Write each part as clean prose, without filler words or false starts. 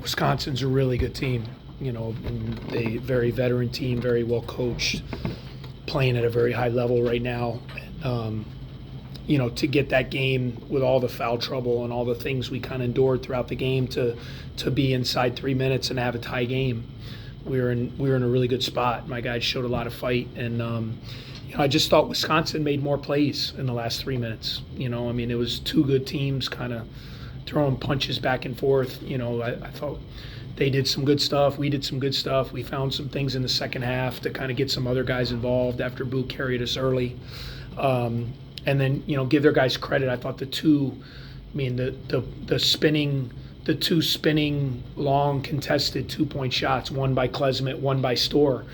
Wisconsin's a really good team, and they very veteran team, very well coached, playing at a very high level right now. To get that game with all the foul trouble and all the things we kind of endured throughout the game to be inside 3 minutes and have a tie game, we were in a really good spot. My guys showed a lot of fight, and I just thought Wisconsin made more plays in the last 3 minutes. It was two good teams kind of throwing punches back and forth. I thought they did some good stuff. We did some good stuff. We found some things in the second half to kind of get some other guys involved after Boo carried us early. And then, give their guys credit. I thought the two spinning long contested 2-point shots, one by Klesmit, one by Storr,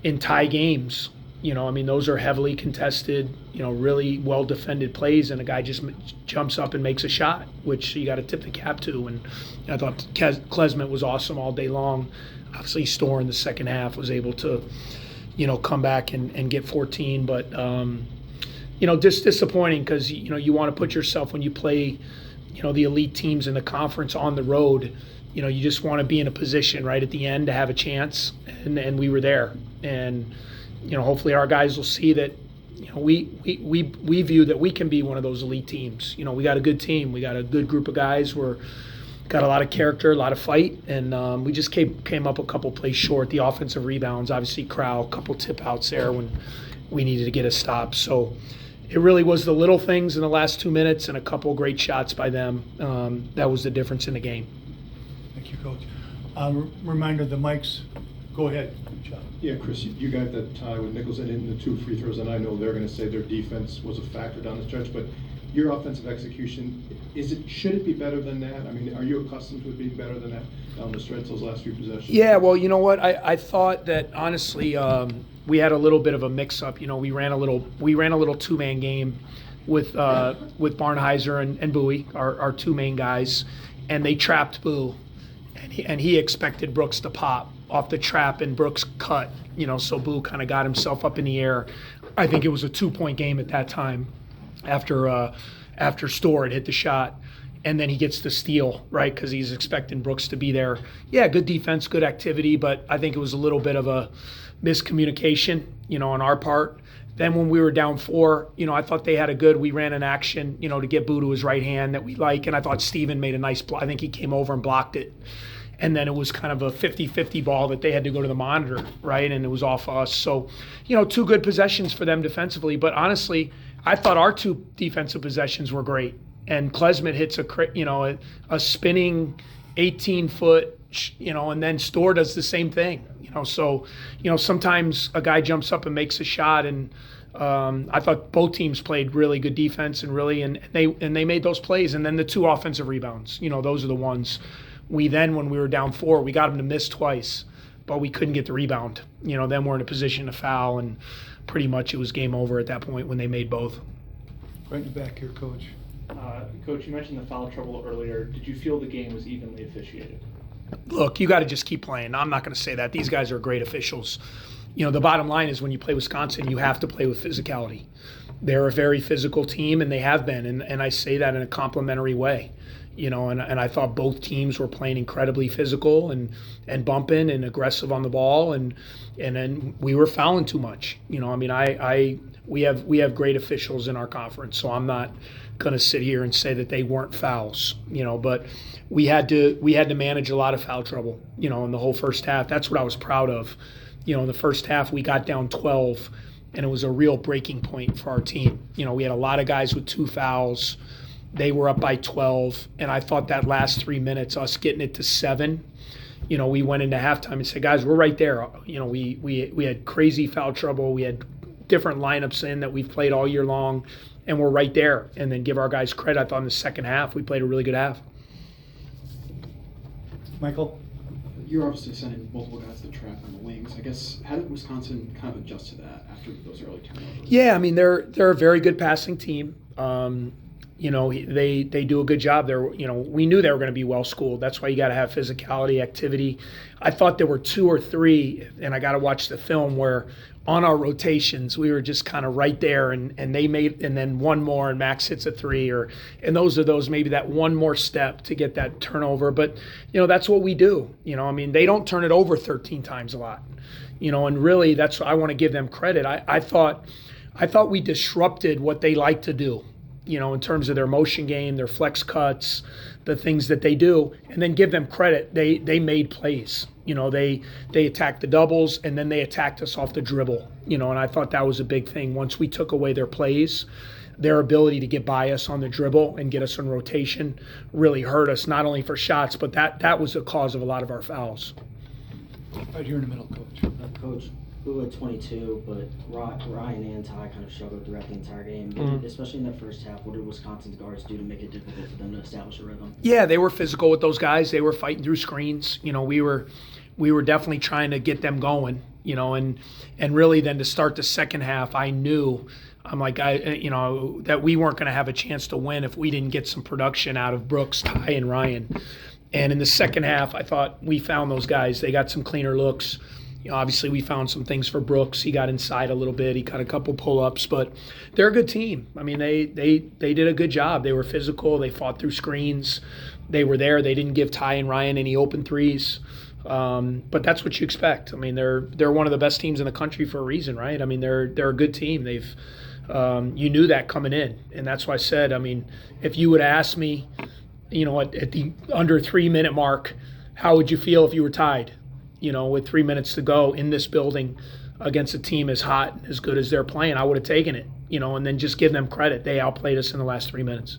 in tie games. Those are heavily contested, really well defended plays, and a guy just jumps up and makes a shot, which you got to tip the cap to. And I thought Klesmit was awesome all day long. Obviously, Storr in the second half was able to, come back and get 14, but just disappointing because you want to put yourself when you play, the elite teams in the conference on the road. You just want to be in a position right at the end to have a chance, and we were there. And hopefully our guys will see that, we view that we can be one of those elite teams. We got a good team. We got a good group of guys. We're got a lot of character, a lot of fight, and we just came up a couple plays short. The offensive rebounds, obviously Crow, a couple tip outs there when we needed to get a stop. So it really was the little things in the last 2 minutes and a couple great shots by them. That was the difference in the game. Thank you, Coach. Reminder, the mics. Go ahead, John. Yeah, Chris, you got that tie with Nichols and in the 2 free throws, and I know they're going to say their defense was a factor down the stretch, but your offensive execution, should it be better than that? Are you accustomed to it being better than that down the stretch, those last few possessions? Yeah, well, you know what? I thought that honestly we had a little bit of a mix-up. We ran a little two-man game with Barnheiser and Bowie, our two main guys, and they trapped Boo, and he expected Brooks to pop off the trap, and Brooks cut. So Boo kind of got himself up in the air. I think it was a 2-point game at that time after Storr had hit the shot, and then he gets the steal, right, because he's expecting Brooks to be there. Yeah, good defense, good activity, but I think it was a little bit of a miscommunication, on our part. Then when we were down 4, I thought they had we ran an action, to get Boo to his right hand that we like, and I thought Steven made a nice block. I think he came over and blocked it. And then it was kind of a 50-50 ball that they had to go to the monitor, right? And it was off us. So, 2 good possessions for them defensively. But honestly, I thought our 2 defensive possessions were great. And Klesmit hits a spinning 18-foot, and then Storr does the same thing. So, sometimes a guy jumps up and makes a shot, and I thought both teams played really good defense and they made those plays. And then the 2 offensive rebounds, those are the ones. When we were down 4, we got them to miss twice, but we couldn't get the rebound. Then we're in a position to foul, and pretty much it was game over at that point when they made both. Right in the back here, Coach. Coach, you mentioned the foul trouble earlier. Did you feel the game was evenly officiated? Look, you got to just keep playing. I'm not going to say that. These guys are great officials. The bottom line is when you play Wisconsin, you have to play with physicality. They're a very physical team, and they have been, and I say that in a complimentary way. And I thought both teams were playing incredibly physical and bumping and aggressive on the ball, and then we were fouling too much. We have great officials in our conference, so I'm not going to sit here and say that they weren't fouls. But we had to manage a lot of foul trouble. In the whole first half. That's what I was proud of. In the first half we got down 12, and it was a real breaking point for our team. We had a lot of guys with 2 fouls. They were up by 12, and I thought that last 3 minutes, us getting it to 7, we went into halftime and said, guys, we're right there. We had crazy foul trouble. We had different lineups in that we've played all year long, and we're right there. And then give our guys credit. I thought in the second half, we played a really good half. Michael? You're obviously sending multiple guys to the trap on the wings. I guess, how did Wisconsin kind of adjust to that after those early turnovers? Yeah, they're a very good passing team. They do a good job. We knew they were going to be well schooled. That's why you got to have physicality, activity. I thought there were 2 or 3, and I got to watch the film where on our rotations, we were just kind of right there, and they made, and then one more, and Max hits a three, and those are those maybe that one more step to get that turnover. But that's what we do. I mean, they don't turn it over 13 times a lot. And really that's what I want to give them credit. I thought we disrupted what they like to do. In terms of their motion game, their flex cuts, the things that they do, and then give them credit. They made plays. They attacked the doubles, and then they attacked us off the dribble. And I thought that was a big thing. Once we took away their plays, their ability to get by us on the dribble and get us in rotation really hurt us, not only for shots, but that was the cause of a lot of our fouls. Right here in the middle, Coach. Coach, Boo had 22, but Ryan and Ty kind of struggled throughout the entire game, especially in that first half. What did Wisconsin's guards do to make it difficult for them to establish a rhythm? Yeah, they were physical with those guys. They were fighting through screens. We were definitely trying to get them going. And really then to start the second half, I knew. I'm like, that we weren't going to have a chance to win if we didn't get some production out of Brooks, Ty, and Ryan. And in the second half, I thought we found those guys. They got some cleaner looks. Obviously, we found some things for Brooks. He got inside a little bit. He got a couple pull-ups, but they're a good team. I mean, they did a good job. They were physical. They fought through screens. They were there. They didn't give Ty and Ryan any open threes. But that's what you expect. I mean, they're one of the best teams in the country for a reason, right? I mean, they're a good team. They've you knew that coming in, and that's why I said. I mean, if you would ask me, at the under 3 minute mark, how would you feel if you were tied? With 3 minutes to go in this building against a team as hot and as good as they're playing, I would have taken it, and then just give them credit. They outplayed us in the last 3 minutes.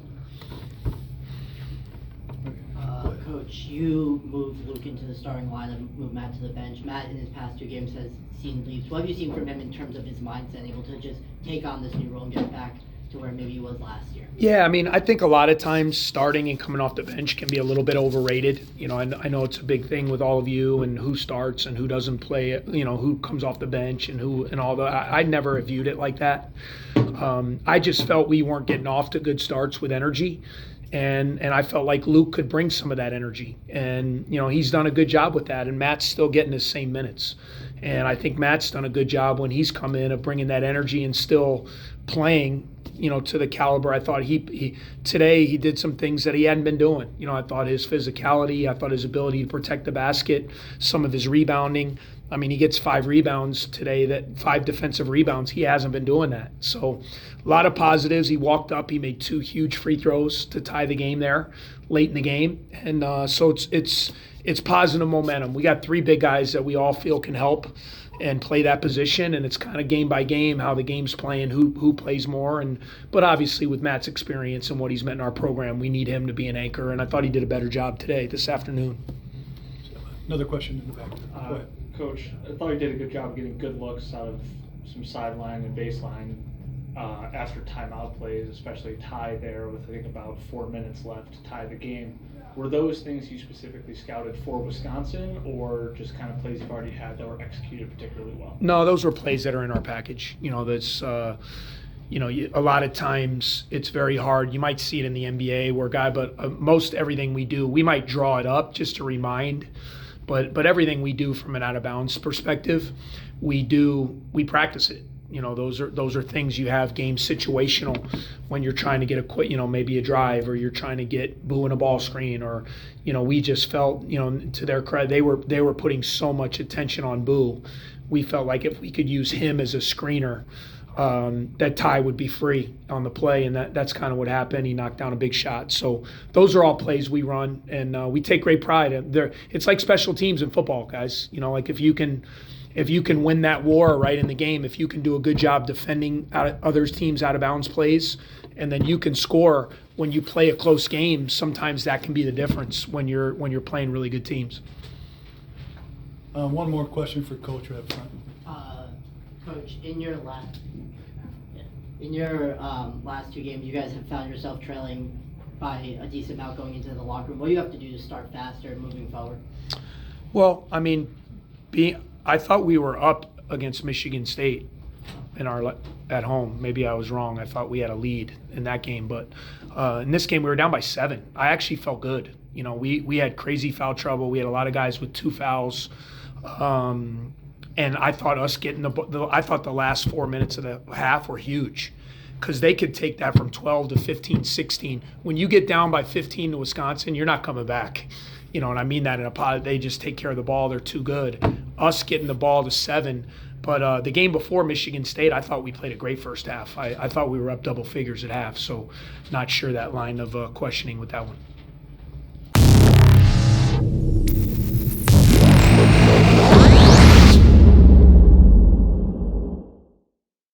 Coach, you moved Luke into the starting lineup, moved Matt to the bench. Matt, in his past 2 games, has seen leaps. What have you seen from him in terms of his mindset, able to just take on this new role and get back to where maybe he was last year? Yeah, I mean, I think a lot of times starting and coming off the bench can be a little bit overrated. I know it's a big thing with all of you and who starts and who doesn't play, who comes off the bench and who and all that. I never viewed it like that. I just felt we weren't getting off to good starts with energy. And I felt like Luke could bring some of that energy. And, he's done a good job with that. And Matt's still getting his same minutes. And I think Matt's done a good job when he's come in of bringing that energy and still playing, to the caliber. I thought he today he did some things that he hadn't been doing. I thought his physicality, I thought his ability to protect the basket, some of his rebounding. I mean, he gets 5 rebounds today, 5 defensive rebounds. He hasn't been doing that. So a lot of positives. He walked up. He made 2 huge free throws to tie the game there late in the game. And so it's positive momentum. We got 3 big guys that we all feel can help and play that position, and it's kind of game by game how the game's playing, who plays more. But obviously with Matt's experience and what he's meant in our program, we need him to be an anchor, and I thought he did a better job today, this afternoon. Another question in the back. Go ahead. Coach, I thought he did a good job getting good looks out of some sideline and baseline after timeout plays, especially Ty there with I think about 4 minutes left to tie the game. Were those things you specifically scouted for Wisconsin, or just kind of plays you've already had that were executed particularly well? No, those were plays that are in our package. That's a lot of times it's very hard. You might see it in the NBA but most everything we do, we might draw it up just to remind, but everything we do from an out of bounds perspective, we practice it. Those are things you have game situational when you're trying to get maybe a drive, or you're trying to get Boo in a ball screen, or we just felt to their credit they were putting so much attention on Boo. We felt like if we could use him as a screener, that Ty would be free on the play, and that's kind of what happened. He knocked down a big shot. So those are all plays we run, and we take great pride. It's like special teams in football, guys. Like if you can win that war right in the game, if you can do a good job defending other teams' out of bounds plays, and then you can score when you play a close game, sometimes that can be the difference when you're playing really good teams. One more question for Coach right up front. Coach, in your last 2 games, you guys have found yourself trailing by a decent amount going into the locker room. What do you have to do to start faster and moving forward? Well, I mean, I thought we were up against Michigan State at home. Maybe I was wrong. I thought we had a lead in that game, but in this game we were down by 7. I actually felt good. We had crazy foul trouble. We had a lot of guys with 2 fouls, And I thought us getting I thought the last 4 minutes of the half were huge, because they could take that from 12 to 15, 16. When you get down by 15 to Wisconsin, you're not coming back. You know, and I mean that in a pot. They just take care of the ball. They're too good. Us getting the ball to 7. But the game before Michigan State, I thought we played a great first half. I thought we were up double figures at half. So not sure that line of questioning with that one.